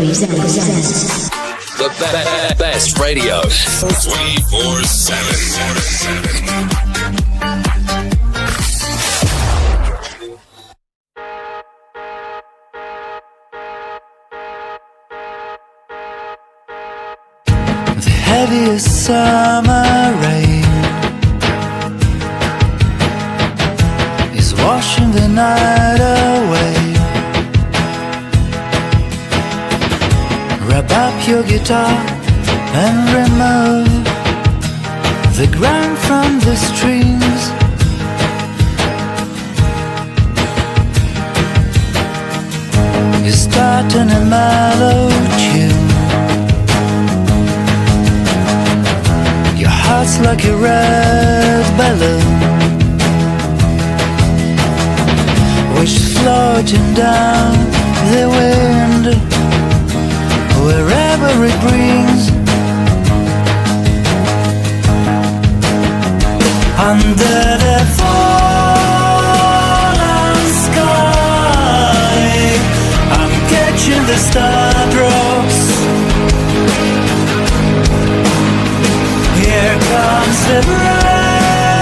presents the best radio 24/7. The heaviest summer rain is washing the night away. Wrap up your guitar and remove the ground from the strings. You start on a mellow tune. Your heart's like a red balloon, which is floating down the wind, wherever it brings. Under the fallen sky, I'm catching the star drops. Here comes the break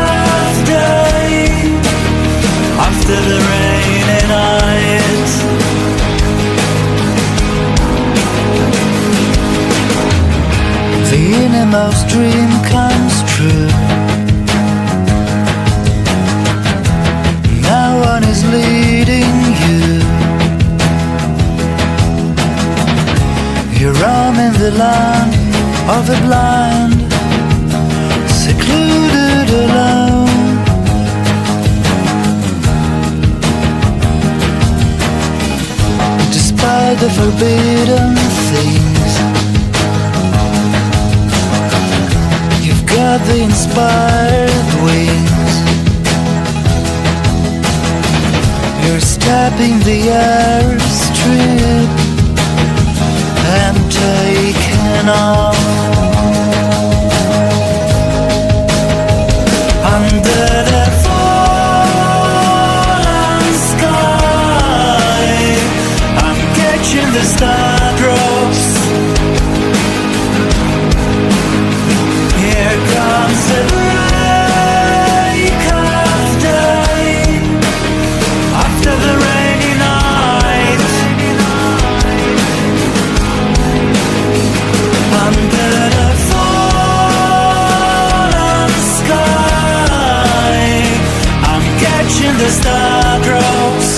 of day after the rainy night. The innermost dream comes true. No one is leading you. You roam in the land of the blind, secluded alone. Despite the forbidden things, you've got the inspired wings. You're stepping the airstrip and taking off. Under the fallen sky, I'm catching the star drops. Here comes the break of day after the rainy night. Under the fallen sky, I'm catching the star drops.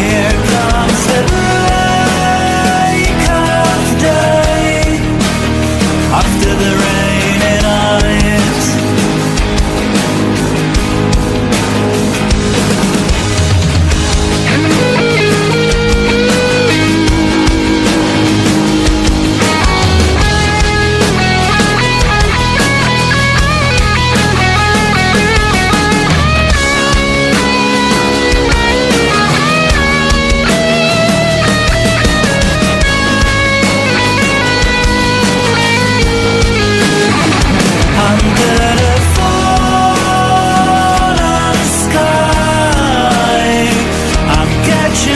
Here comes the break of day after the rainy night.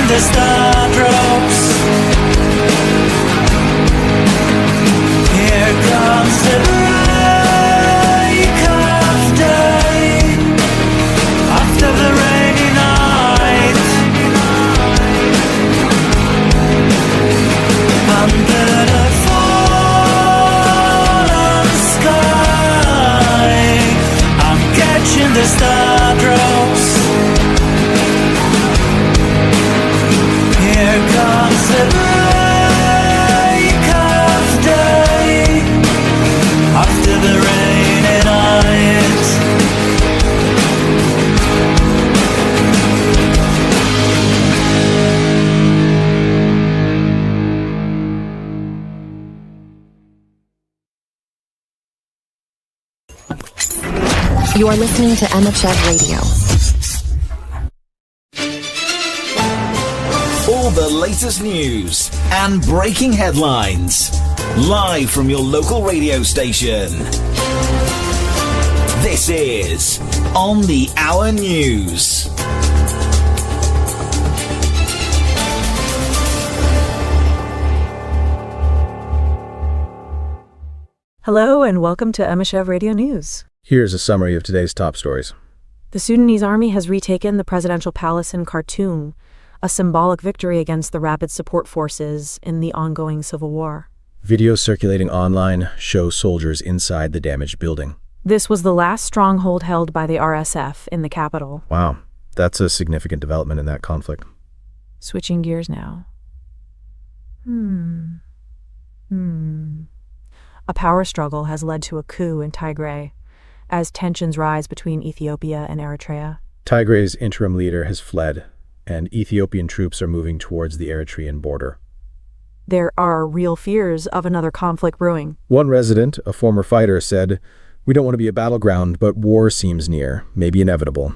The star drops. Here comes the break of day after the rainy night. Under the fallen sky, I'm catching the star drops. Here comes the break of day after the rainy night. You are listening to Emmachev Radio. All the latest news and breaking headlines, live from your local radio station. This is On the Hour News. Hello and welcome to Emmachev Radio News. Here's a summary of today's top stories. The Sudanese army has retaken the presidential palace in Khartoum, a symbolic victory against the rapid support forces in the ongoing civil war. Videos circulating online show soldiers inside the damaged building. This was the last stronghold held by the RSF in the capital. Wow, that's a significant development in that conflict. Switching gears now. A power struggle has led to a coup in Tigray, as tensions rise between Ethiopia and Eritrea. Tigray's interim leader has fled, and Ethiopian troops are moving towards the Eritrean border. There are real fears of another conflict brewing. One resident, a former fighter, said, "We don't want to be a battleground, but war seems near, maybe inevitable."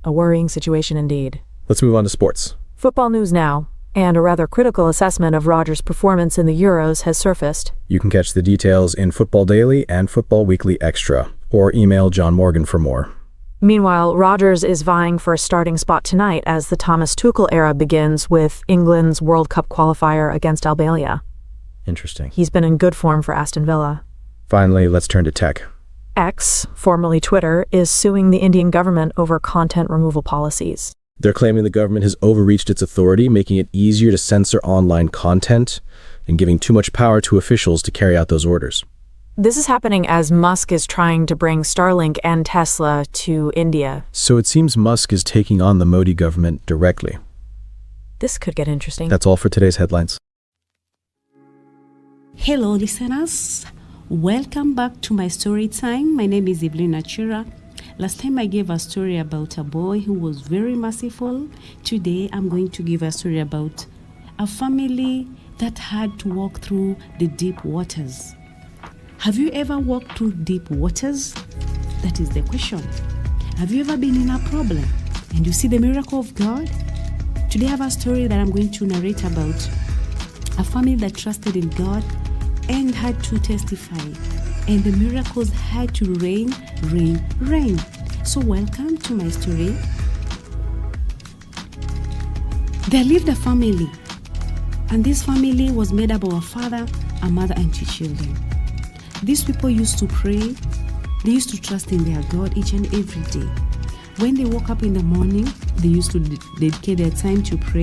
A worrying situation indeed. Let's move on to sports. Football news now, and a rather critical assessment of Rodgers' performance in the Euros has surfaced. You can catch the details in Football Daily and Football Weekly Extra, or email John Morgan for more. Meanwhile, Rodgers is vying for a starting spot tonight as the Thomas Tuchel era begins with England's World Cup qualifier against Albania. Interesting. He's been in good form for Aston Villa. Finally, let's turn to tech. X, formerly Twitter, is suing the Indian government over content removal policies. They're claiming the government has overreached its authority, making it easier to censor online content and giving too much power to officials to carry out those orders. This is happening as Musk is trying to bring Starlink and Tesla to India. So it seems Musk is taking on the Modi government directly. This could get interesting. That's all for today's headlines. Hello, listeners. Welcome back to my story time. My name is Emmachev. Last time I gave a story about a boy who was very merciful. Today I'm going to give a story about a family that had to walk through the deep waters. Have you ever walked through deep waters? That is the question. Have you ever been in a problem and you see the miracle of God? Today I have a story that I'm going to narrate about a family that trusted in God and had to testify. And the miracles had to rain. So welcome to my story. There lived a family, and this family was made up of a father, a mother, and 2 children. These people used to pray. They used to trust in their God each and every day. When they woke up in the morning, they used to dedicate their time to pray.